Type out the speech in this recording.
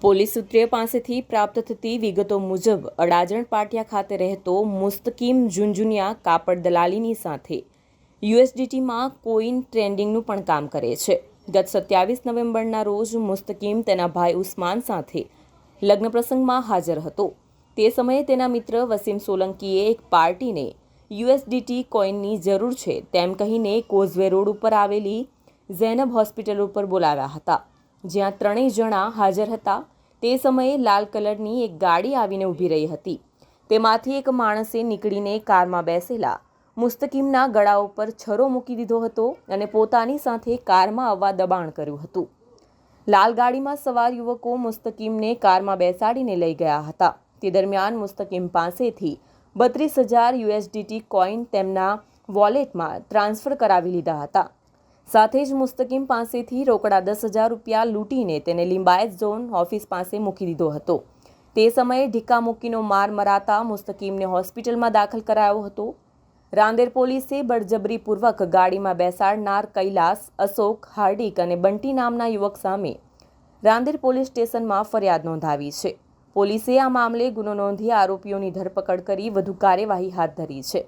Police સૂત્રે પાસેથી પ્રાપ્ત થતી વિગતો મુજબ અડાજણ પાટિયા ખાતે રહેતો મુસ્તકીમ ઝુંઝુનિયા કાપડ દલાલીની સાથે યુએસડીટીમાં કોઈન ટ્રેડિંગનું પણ કામ કરે છે. ગત 27 નવેમ્બરના રોજ મુસ્તકીમ તેના ભાઈ ઉસ્માન સાથે લગ્ન પ્રસંગમાં હાજર હતો. તે સમયે તેના મિત્ર વસીમ સોલંકીએ એક પાર્ટીને યુએસડીટી કોઈનની જરૂર છે તેમ કહીને કોઝવે રોડ ઉપર આવેલી ઝૈનબ હોસ્પિટલ ઉપર બોલાવ્યા હતા, જ્યાં ત્રણેય જણા હાજર હતા. તે સમયે લાલ કલરની એક ગાડી આવીને ઊભી રહી હતી. તેમાંથી એક માણસે નીકળીને કારમાં બેસેલા મુસ્તકીમના ગળા ઉપર છરો મૂકી દીધો હતો અને પોતાની સાથે કારમાં આવવા દબાણ કર્યું હતું. લાલ ગાડીમાં સવાર યુવકો મુસ્તકીમને કારમાં બેસાડીને લઈ ગયા હતા. તે દરમિયાન મુસ્તકીમ પાસેથી 32,000 યુએસડીટી કોઈન તેમના વોલેટમાં ટ્રાન્સફર કરાવી લીધા હતા. સાથે જ મુસ્તકીમ પાસેથી રોકડા 10,000 રૂપિયા લૂંટીને તેને લિંબાયત ઝોન ઓફિસ પાસે મૂકી દીધો હતો. તે સમયે ઢીકા મૂકીનો માર મરાતા મુસ્તકીમને હોસ્પિટલમાં દાખલ કરાયો હતો. રાંદેર પોલીસે બળજબરીપૂર્વક ગાડીમાં બેસાડનાર કૈલાસ, અશોક, હાર્દિક અને બંટી નામના યુવક સામે રાંદેર પોલીસ સ્ટેશનમાં ફરિયાદ નોંધાવી છે. પોલીસે આ મામલે ગુનો નોંધી આરોપીઓની ધરપકડ કરી વધુ કાર્યવાહી હાથ ધરી છે.